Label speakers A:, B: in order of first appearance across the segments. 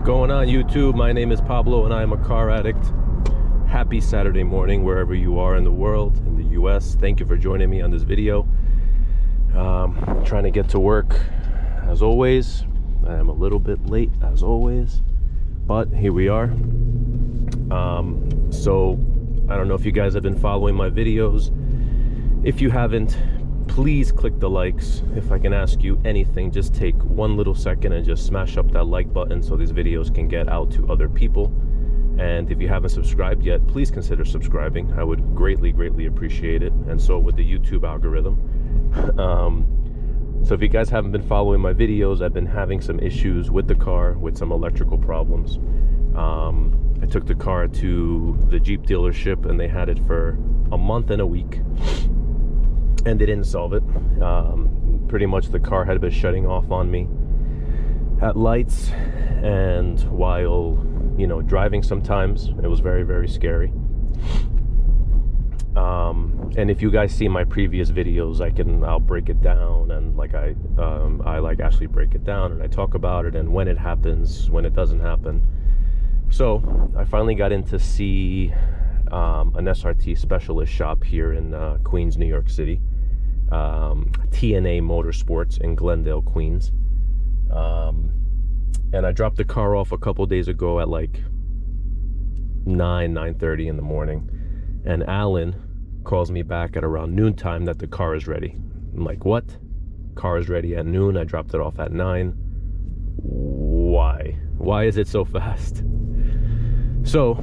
A: going on, YouTube? My name is Pablo and I am a car addict. Happy Saturday morning wherever you are in the world, in the US. Thank you for joining me on this video. Trying to get to work as always. I am a little bit late as always, but here we are. So I don't know if you guys have been following my videos. If you haven't, please click the likes. If I can ask you anything, just take one little second and just smash up that like button so these videos can get out to other people. And if you haven't subscribed yet, please consider subscribing. I would greatly appreciate it, and so would the YouTube algorithm. So if you guys haven't been following my videos, I've been having some issues with the car, with some electrical problems. I took the car to the Jeep dealership and they had it for a month and a week and they didn't solve it. Pretty much the car had been shutting off on me at lights, and while, you know, driving sometimes. It was very scary. And if you guys see my previous videos, I'll break it down, and I actually break it down and I talk about it and when it happens, when it doesn't happen. So I finally got in to see an SRT specialist shop here in Queens, New York City. TNA Motorsports in Glendale, Queens. And I dropped the car off a couple days ago at like 9:30 in the morning, and Alan calls me back at around noontime that the car is ready. I'm like, what? Car is ready at noon? I dropped it off at 9. Why is it so fast? So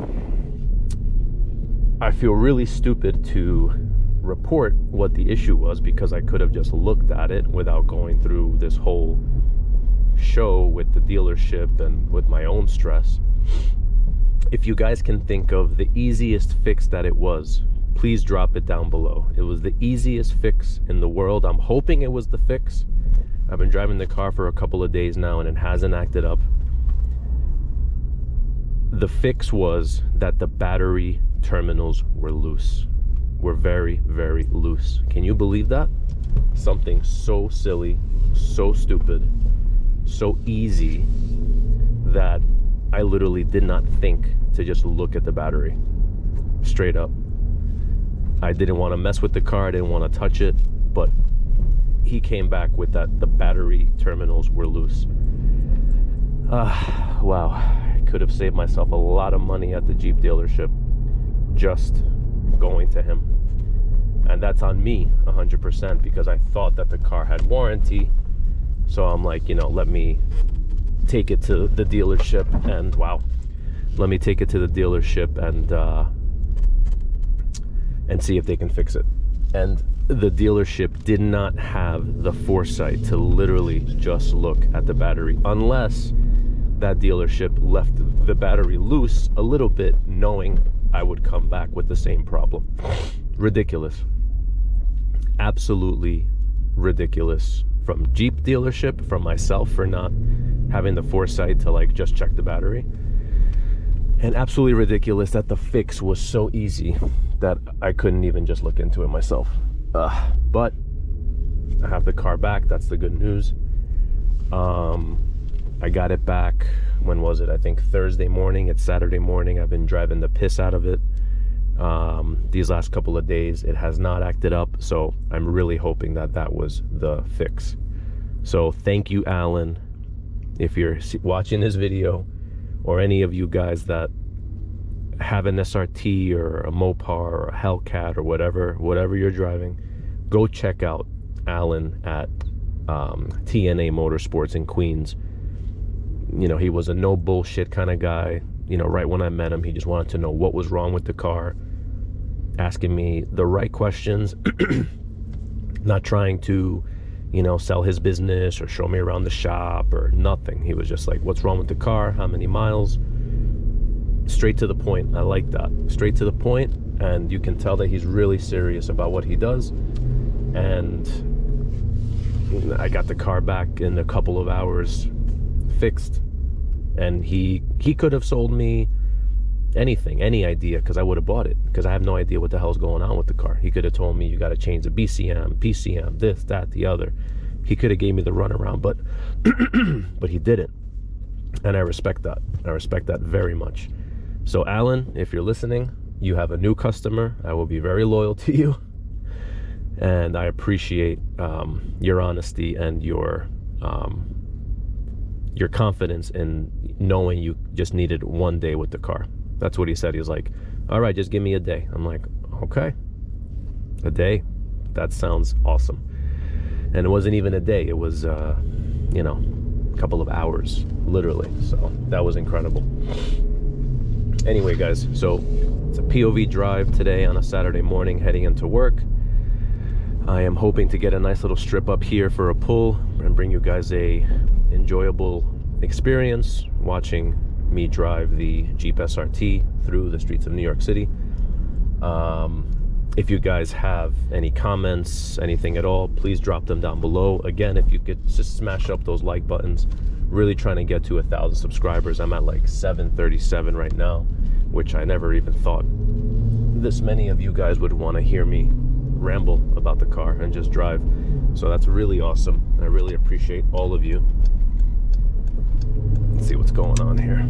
A: I feel really stupid to report what the issue was, because I could have just looked at it without going through this whole show with the dealership and with my own stress. If you guys can think of the easiest fix that it was, please drop it down below. It was the easiest fix in the world. I'm hoping it was the fix. I've been driving the car for a couple of days now and it hasn't acted up. The fix was that the battery terminals were loose. Were very loose. Can you believe that? Something so silly, so stupid, so easy, that I literally did not think to just look at the battery. Straight up. I didn't want to mess with the car, I didn't want to touch it, but he came back with that the battery terminals were loose. Wow. I could have saved myself a lot of money at the Jeep dealership just going to him. And that's on me 100%, because I thought that the car had warranty. So I'm like, you know, let me take it to the dealership and let me take it to the dealership and see if they can fix it. And the dealership did not have the foresight to literally just look at the battery, unless that dealership left the battery loose a little bit, knowing I would come back with the same problem. Ridiculous. Absolutely ridiculous. From Jeep dealership, from myself for not having the foresight to just check the battery, and absolutely ridiculous that the fix was so easy that I couldn't even just look into it myself. But I have the car back. That's the good news. I got it back, when was it? I think Thursday morning. It's Saturday morning. I've been driving the piss out of it these last couple of days. It has not acted up, so I'm really hoping that that was the fix. So thank you, Alan, if you're watching this video, or any of you guys that have an SRT or a Mopar or a Hellcat or whatever you're driving. Go check out Alan at TNA Motorsports in Queens. You know, he was a no bullshit kind of guy. You know, right when I met him, he just wanted to know what was wrong with the car, asking me the right questions, not trying to, you know, sell his business or show me around the shop or nothing. He was just like, what's wrong with the car? How many miles? Straight to the point. I like that. Straight to the point, and you can tell that he's really serious about what he does. And I got the car back in a couple of hours, fixed. And he could have sold me anything, any idea, because I would have bought it, because I have no idea what the hell's going on with the car. He could have told me you got to change the BCM, PCM, this, that, the other. He could have gave me the runaround, but but he didn't. And I respect that. I respect that very much. So Alan, if you're listening, you have a new customer. I will be very loyal to you. And I appreciate your honesty and your confidence in knowing you just needed 1 day with the car. That's what he said. He was like, all right, just give me a day. I'm like, okay, a day? That sounds awesome. And it wasn't even a day. It was, you know, a couple of hours, literally. So that was incredible. Anyway, guys, so it's a POV drive today on a Saturday morning heading into work. I am hoping to get a nice little strip up here for a pull and bring you guys a enjoyable experience watching me drive the Jeep SRT through the streets of New York City. If you guys have any comments, anything at all, please drop them down below. Again, if you could just smash up those like buttons. Really trying to get to 1,000 subscribers. I'm at like 737 right now, which I never even thought this many of you guys would want to hear me ramble about the car and just drive. So that's really awesome. I really appreciate all of you. Let's see what's going on here.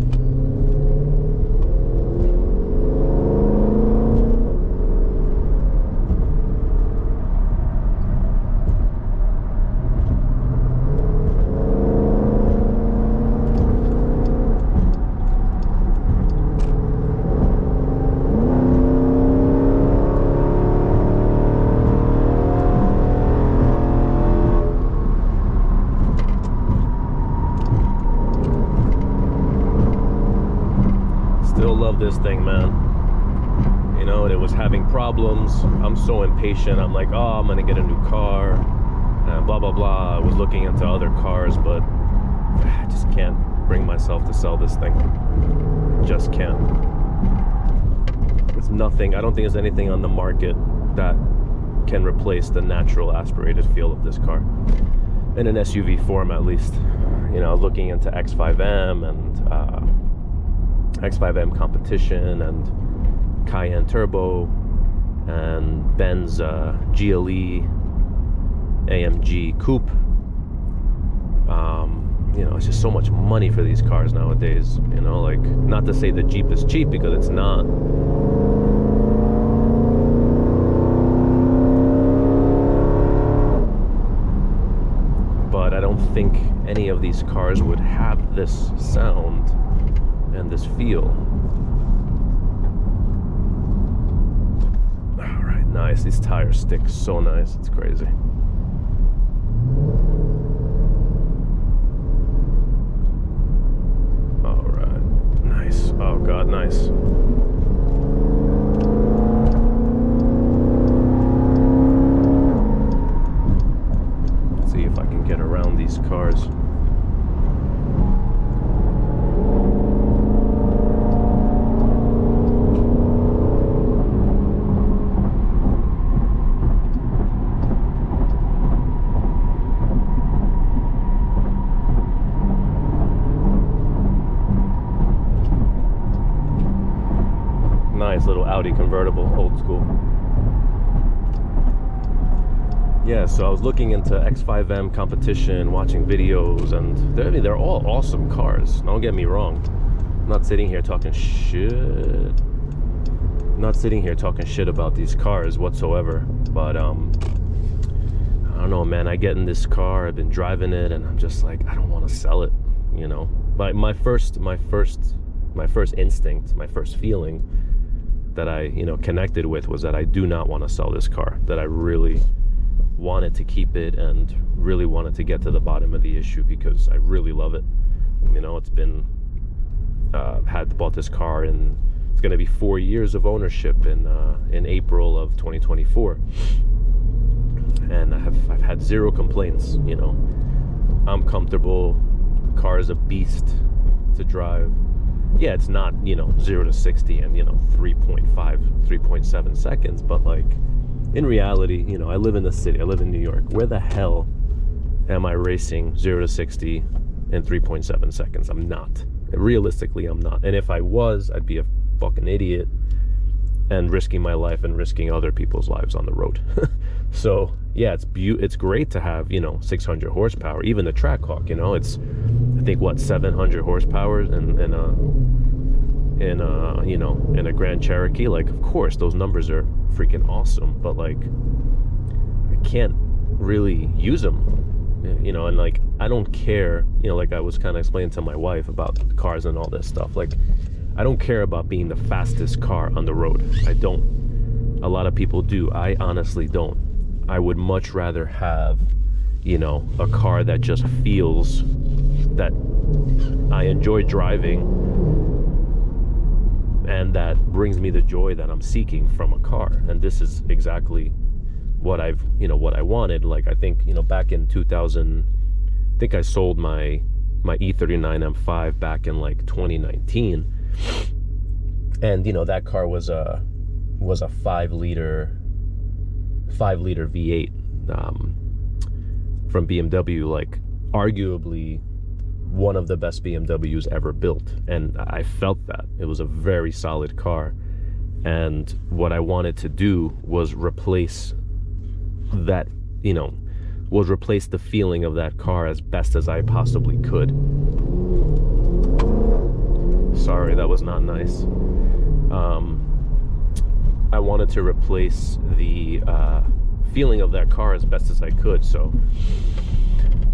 A: This thing, man, you know, it was having problems. I'm so impatient. I'm like, oh, I'm gonna get a new car and blah blah blah. I was looking into other cars, but I just can't bring myself to sell this thing. Just can't. It's nothing. I don't think there's anything on the market that can replace the natural aspirated feel of this car in an SUV form, at least. You know, looking into X5M and X5M competition and Cayenne Turbo and Benz GLE AMG Coupe. You know, it's just so much money for these cars nowadays. You know, like, not to say the Jeep is cheap, because it's not. But I don't think any of these cars would have this sound and this feel. All right, nice. These tires stick so nice. It's crazy. All right, nice. Oh God, nice. Let's see if I can get around these cars. Nice little Audi convertible, old school. Yeah, so I was looking into X5M competition, watching videos, and they're all awesome cars. Don't get me wrong. I'm not sitting here talking shit. Not sitting here talking shit about these cars whatsoever. But I don't know, man. I get in this car, I've been driving it, and I'm just like, I don't want to sell it. You know, my first instinct, my first feeling that I, you know, connected with was that I do not want to sell this car. That I really wanted to keep it and really wanted to get to the bottom of the issue, because I really love it. You know, it's been bought this car, and it's going to be 4 years of ownership in April of 2024, and I've had zero complaints. You know, I'm comfortable. The car is a beast to drive. Yeah, it's not, you know, 0 to 60 in, you know, 3.7 seconds, but like, in reality, you know, I live in the city, I live in New York. Where the hell am I racing 0 to 60 in 3.7 seconds? I'm not. Realistically, I'm not. And if I was, I'd be a fucking idiot and risking my life and risking other people's lives on the road. So yeah, it's great to have, you know, 600 horsepower. Even the Trackhawk, you know, I think think what, 700 horsepower in a Grand Cherokee. Like, of course those numbers are freaking awesome, but like I can't really use them, and like I don't care, like I was kind of explaining to my wife about cars and all this stuff. Like, I don't care about being the fastest car on the road. I don't. A lot of people do. I honestly don't. I would much rather have, a car that just feels that I enjoy driving and that brings me the joy that I'm seeking from a car. And this is exactly what what I wanted. Like, I think, back in 2000, I think I sold my E39 M5 back in like 2019. And, that car was a 5-liter V8 from BMW, like arguably one of the best BMWs ever built. And I felt that it was a very solid car. And what I wanted to do was replace that, replace the feeling of that car as best as I possibly could. Sorry, that was not nice. I wanted to replace the feeling of that car as best as I could. So,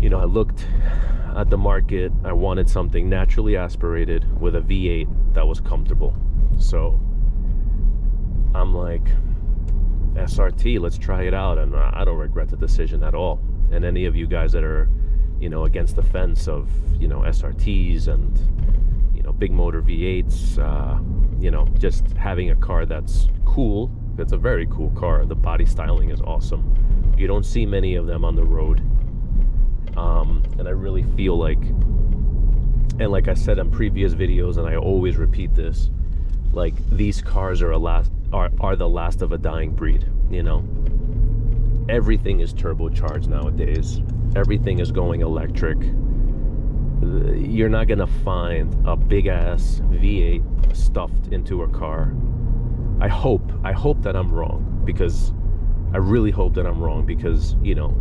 A: I looked at the market. I wanted something naturally aspirated with a V8 that was comfortable. So I'm like, SRT, let's try it out. And I don't regret the decision at all. And any of you guys that are, against the fence of, SRTs and, big motor V8s, just having a car that's cool. It's a very cool car. The body styling is awesome. You don't see many of them on the road. And I really feel like, and like I said in previous videos, and I always repeat this, like, these cars are the last of a dying breed. Everything is turbocharged nowadays. Everything is going electric. You're not gonna find a big ass V8 stuffed into a car. I hope that I'm wrong, because I really hope that I'm wrong, because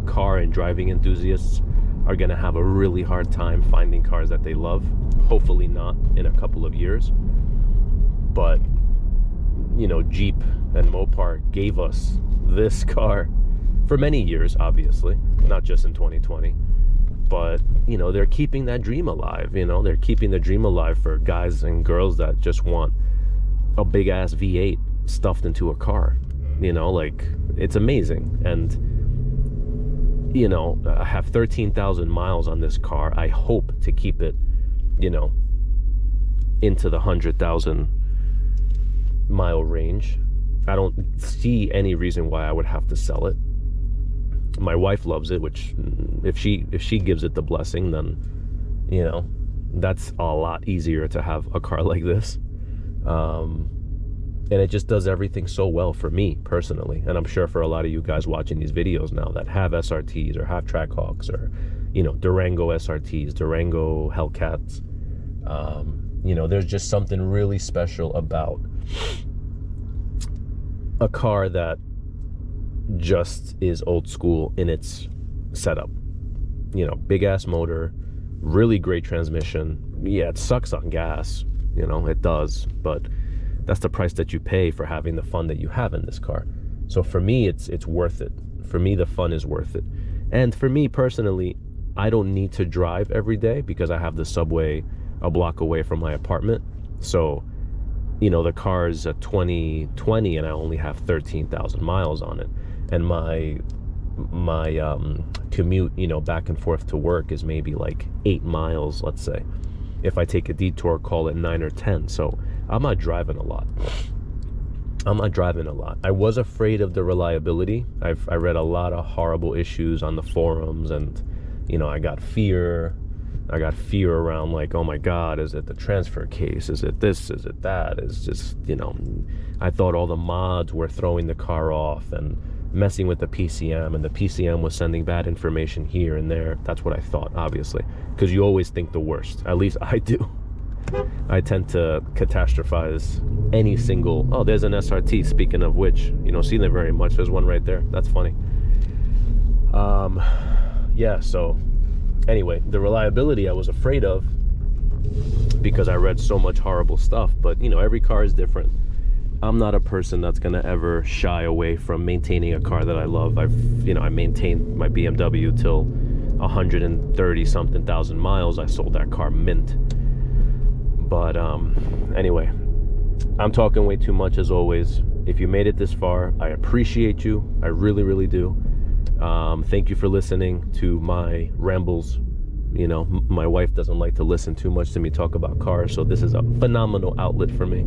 A: car and driving enthusiasts are gonna have a really hard time finding cars that they love. Hopefully not in a couple of years. But Jeep and Mopar gave us this car for many years, obviously, not just in 2020. But they're keeping that dream alive. They're keeping the dream alive for guys and girls that just want a big ass V8 stuffed into a car. Like, it's amazing. And I have 13,000 miles on this car. I hope to keep it into the 100,000 mile range. I don't see any reason why I would have to sell it. My wife loves it, which if she gives it the blessing, then that's a lot easier to have a car like this. And it just does everything so well for me personally, and I'm sure for a lot of you guys watching these videos now that have SRTs or have Trackhawks or Durango SRTs, Durango Hellcats. There's just something really special about a car that just is old school in its setup. Big ass motor, really great transmission. Yeah, it sucks on gas, it does, but that's the price that you pay for having the fun that you have in this car. So for me, it's worth it. For me, the fun is worth it. And for me personally, I don't need to drive every day because I have the subway a block away from my apartment. So, the car's a 2020 and I only have 13,000 miles on it. And my commute, back and forth to work is maybe like 8 miles, let's say. If I take a detour, call it 9 or 10. So I'm not driving a lot. I was afraid of the reliability. I read a lot of horrible issues on the forums, and I got fear around, like, oh my god, is it the transfer case, is it this, is it that? It's just, I thought all the mods were throwing the car off and messing with the PCM, and the PCM was sending bad information here and there. That's what I thought, obviously, because you always think the worst. At least I do. I tend to catastrophize any single, oh, there's an SRT, speaking of which, you don't see them very much. There's one right there. That's funny. Yeah, so Anyway, the reliability I was afraid of because I read so much horrible stuff. But you know, every car is different. I'm not a person that's gonna ever shy away from maintaining a car that I love. I maintained my BMW till 130 something thousand miles. I sold that car mint. But anyway, I'm talking way too much as always. If you made it this far, I appreciate you. I really, really do. Thank you for listening to my rambles. You know, my wife doesn't like to listen too much to me talk about cars, so this is a phenomenal outlet for me.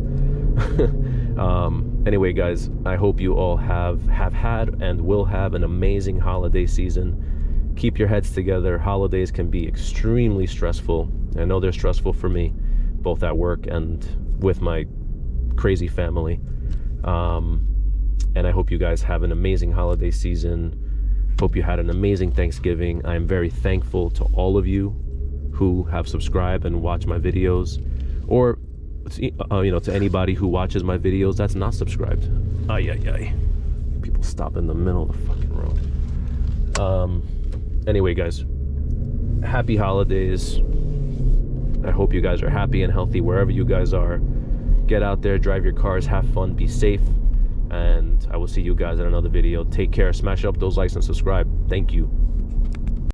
A: Anyway, guys, I hope you all have had and will have an amazing holiday season. Keep your heads together. Holidays can be extremely stressful. I know they're stressful for me, both at work and with my crazy family. And I hope you guys have an amazing holiday season. Hope you had an amazing Thanksgiving. I am very thankful to all of you who have subscribed and watched my videos, or to anybody who watches my videos that's not subscribed. People stop in the middle of the fucking road. Anyway, guys, happy holidays. I hope you guys are happy and healthy wherever you guys are. Get out there, drive your cars, have fun, be safe, and I will see you guys in another video. Take care, smash up those likes and subscribe. Thank you.